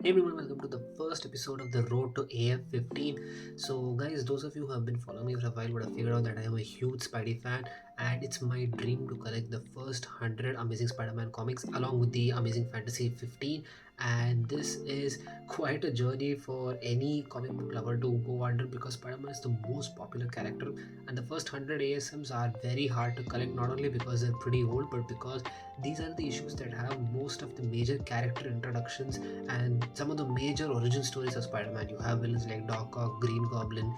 Hey everyone, welcome to the first episode of the Road to AF15. So, guys, those of you who have been following me for a while would have figured out that I am a huge Spidey fan, and it's my dream to collect the first 100 Amazing Spider Man comics along with the Amazing Fantasy 15. And this is quite a journey for any comic book lover to go under because Spider Man is the most popular character, and the first 100 ASMs are very hard to collect not only because they're pretty old but because these are the issues that have most of the major character introductions and some of the major origin stories of Spider-Man. You have villains like Doc Ock, Green Goblin,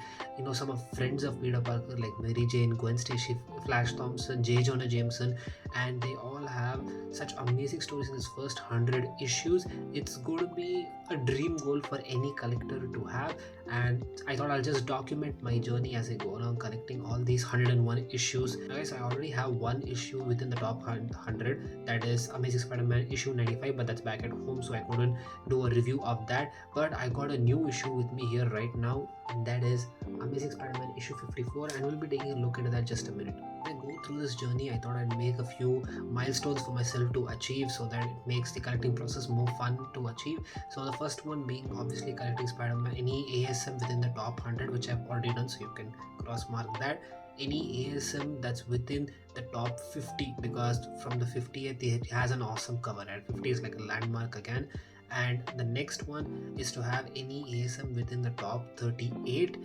some of friends of Peter Parker like Mary Jane, Gwen Stacy, Flash Thompson, J. Jonah Jameson, and they all have such amazing stories in this first 100 issues. It's going to be a dream goal for any collector to have, and I thought I'll just document my journey as I go along collecting all these 101 issues. Guys, I already have one issue within the top 100, that is Amazing Spider-Man issue 95, but that's back at home, so I couldn't do a review of that. But I got a new issue with me here right now, and that is Amazing Spider-Man issue 54, and we'll be taking a look into that just a minute. When I go through this journey, I thought I'd make a few milestones for myself to achieve so that it makes the collecting process more fun to achieve. So the first one being obviously collecting Spider-Man any ASM within the top 100, which I've already done, so you can cross mark that. Any ASM that's within the top 50, because from the 50th it has an awesome cover, and 50 is like a landmark again. And the next one is to have any ASM within the top 38.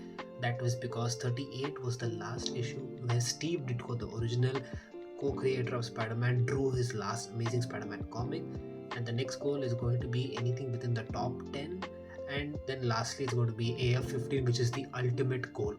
That was because 38 was the last issue where Steve Ditko, the original co-creator of Spider-Man, drew his last Amazing Spider-Man comic. And the next goal is going to be anything within the top 10, and then lastly it's going to be AF15, which is the ultimate goal.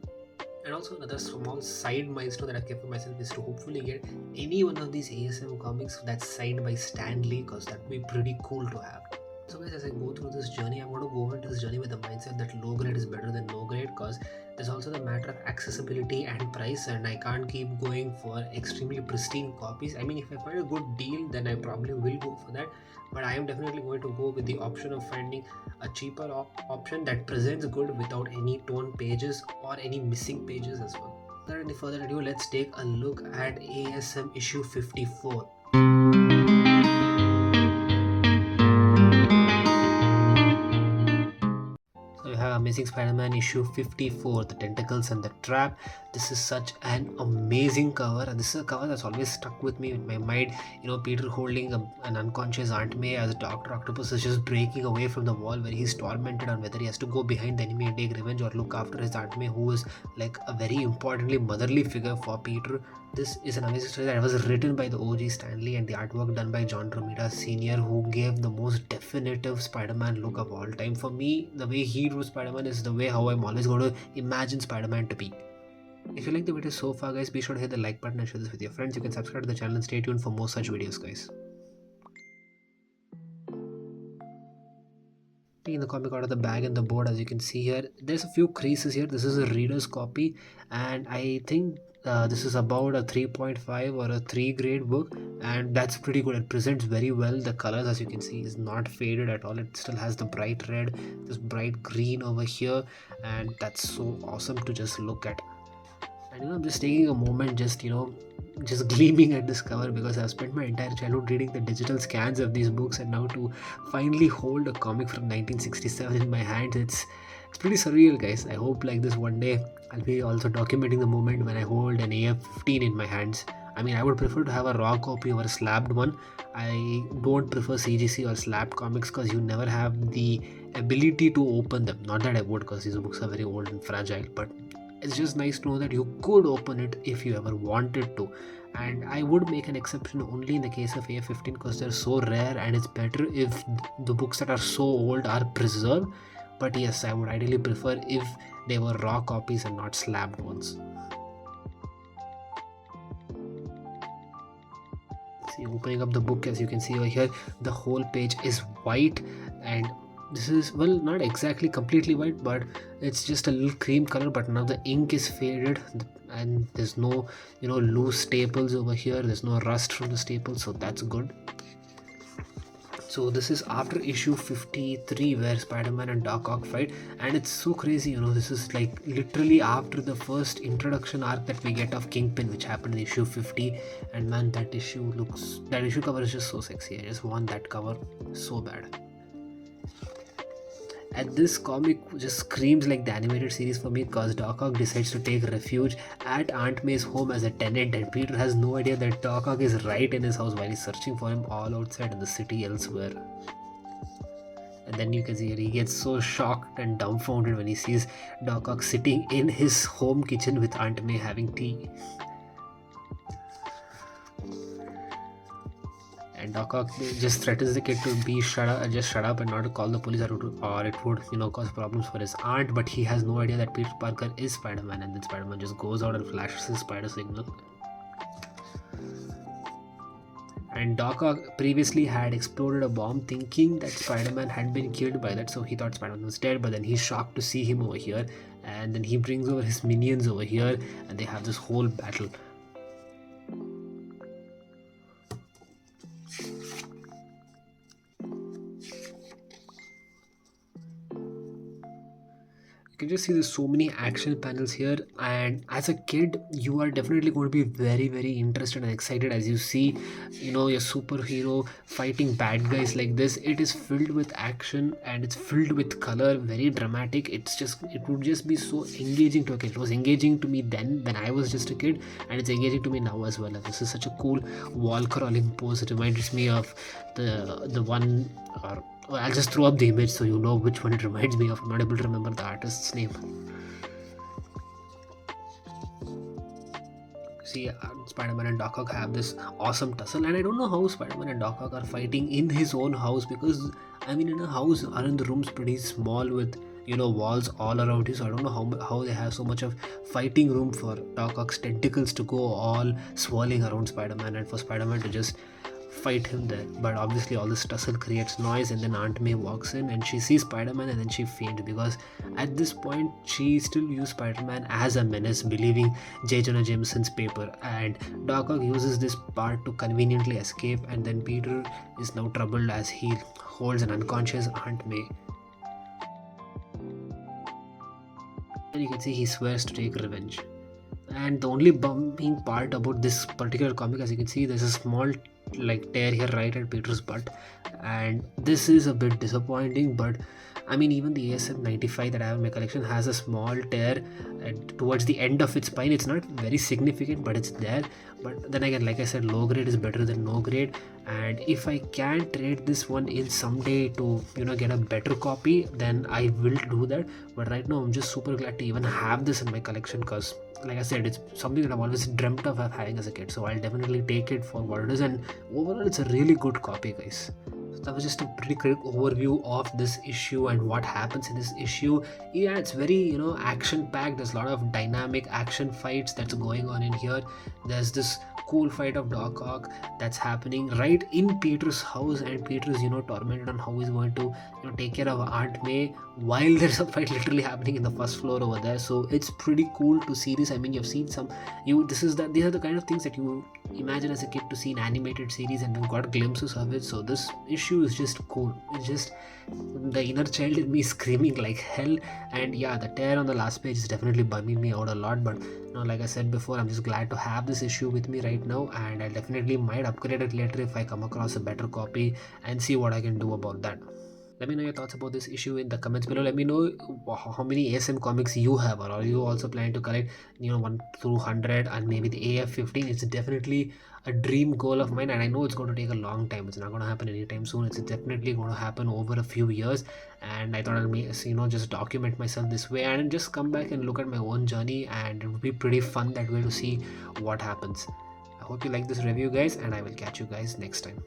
And also another small side milestone that I've kept for myself is to hopefully get any one of these ASM comics that's signed by Stan Lee, because that would be pretty cool to have. So guys, as I go through this journey, I'm going to go into this journey with the mindset that low grade is better than no grade, because there's also the matter of accessibility and price, and I can't keep going for extremely pristine copies. I mean, if I find a good deal, then I probably will go for that, but I am definitely going to go with the option of finding a cheaper option that presents good without any torn pages or any missing pages as well. Without any further ado, let's take a look at ASM issue 54. We have Amazing Spider-Man issue 54, The Tentacles and The Trap. This is such an amazing cover, and this is a cover that's always stuck with me in my mind. Peter holding an unconscious Aunt May as Dr. Octopus is just breaking away from the wall, where he's tormented on whether he has to go behind the enemy and take revenge or look after his Aunt May, who is like a very importantly motherly figure for Peter. This is an amazing story that was written by the OG Stan Lee and the artwork done by John Romita Sr., who gave the most definitive Spider-Man look of all time. For me, the way he drew Spider-Man is the way how I'm always going to imagine Spider-Man to be. If you like the video so far, guys, be sure to hit the like button and share this with your friends. You can subscribe to the channel and stay tuned for more such videos, guys. Taking the comic out of the bag and the board, as you can see here, there's a few creases here. This is a reader's copy, and I think this is about a 3.5 or a 3 grade book, and that's pretty good. It presents very well. The colors, as you can see, is not faded at all. It still has the bright red, this bright green over here, and that's so awesome to just look at. And I'm just taking a moment, just gleaming at this cover, because I've spent my entire childhood reading the digital scans of these books, and now to finally hold a comic from 1967 in my hands, it's pretty surreal, guys. I hope like this one day I'll be also documenting the moment when I hold an AF15 in my hands. I mean, I would prefer to have a raw copy over a slabbed one. I don't prefer CGC or slabbed comics because you never have the ability to open them. Not that I would, because these books are very old and fragile, but it's just nice to know that you could open it if you ever wanted to. And I would make an exception only in the case of AF15, because they're so rare, and it's better if the books that are so old are preserved. But yes, I would ideally prefer if they were raw copies and not slabbed ones. See, opening up the book, as you can see over here, the whole page is white, and this is, well, not exactly completely white, but it's just a little cream color. But now the ink is faded, and there's no loose staples over here. There's no rust from the staples, so that's good. So this is after issue 53, where Spider-Man and Doc Ock fight, and it's so crazy. This is like literally after the first introduction arc that we get of Kingpin, which happened in issue 50. And man, that issue cover is just so sexy. I just want that cover so bad. And this comic just screams like the animated series for me because Doc Ock decides to take refuge at Aunt May's home as a tenant, and Peter has no idea that Doc Ock is right in his house while he's searching for him all outside in the city elsewhere. And then you can see he gets so shocked and dumbfounded when he sees Doc Ock sitting in his home kitchen with Aunt May having tea. And Doc Ock just threatens the kid to be shut up and not to call the police, or it would, cause problems for his aunt. But he has no idea that Peter Parker is Spider-Man, and then Spider-Man just goes out and flashes his spider signal. And Doc Ock previously had exploded a bomb thinking that Spider-Man had been killed by that, so he thought Spider-Man was dead, but then he's shocked to see him over here, and then he brings over his minions over here, and they have this whole battle. You can just see there's so many action panels here, and as a kid you are definitely going to be very, very interested and excited as you see your superhero fighting bad guys like this. It is filled with action and it's filled with color, very dramatic. It would just be so engaging to a kid. It was engaging to me then when I was just a kid, and it's engaging to me now as well. And this is such a cool wall crawling pose. It reminds me of the one, or I'll just throw up the image so you know which one it reminds me of. I'm not able to remember the artist's name. See, Spider-Man and Doc Ock have this awesome tussle, and I don't know how Spider-Man and Doc Ock are fighting in his own house, because in a house, aren't the rooms pretty small with walls all around you? So I don't know how they have so much of fighting room for Doc Ock's tentacles to go all swirling around Spider-Man, and for Spider-Man to just fight him there. But obviously all this tussle creates noise, and then Aunt May walks in and she sees Spider-Man, and then she faints, because at this point she still views Spider-Man as a menace, believing J. Jonah Jameson's paper. And Doc Ock uses this part to conveniently escape, and then Peter is now troubled as he holds an unconscious Aunt May. And you can see he swears to take revenge. And the only bumming part about this particular comic, as you can see, there's a small tear here right at Peter's butt, and this is a bit disappointing. But even the ASM 95 that I have in my collection has a small tear towards the end of its spine. It's not very significant, but it's there. But then again, like I said, low grade is better than no grade, and if I can trade this one in someday to get a better copy, then I will do that. But right now I'm just super glad to even have this in my collection, because like I said, it's something that I've always dreamt of having as a kid. So I'll definitely take it for what it is, and overall it's a really good copy, guys. So that was just a pretty quick overview of this issue and what happens in this issue. Yeah, it's very action packed. There's a lot of dynamic action fights that's going on in here. There's this cool fight of Doc Ock that's happening right in Peter's house, and Peter's tormented on how he's going to take care of Aunt May while there's a fight literally happening in the first floor over there. So it's pretty cool to see this. You've seen these are the kind of things that you imagine as a kid to see in animated series, and we've got glimpses of it. So this issue is just cool. It's just the inner child in me screaming like hell. And yeah, the tear on the last page is definitely bumming me out a lot, but like I said before, I'm just glad to have this issue with me right now, and I definitely might upgrade it later if I come across a better copy and see what I can do about that. Let me know your thoughts about this issue in the comments below. Let me know how many ASM comics you have, or are you also planning to collect 1 through 100 and maybe the AF15. It's definitely a dream goal of mine, and I know it's going to take a long time. It's not going to happen anytime soon. It's definitely going to happen over a few years, and I thought I'll just document myself this way and just come back and look at my own journey, and it would be pretty fun that way to see what happens. I hope you like this review, guys, and I will catch you guys next time.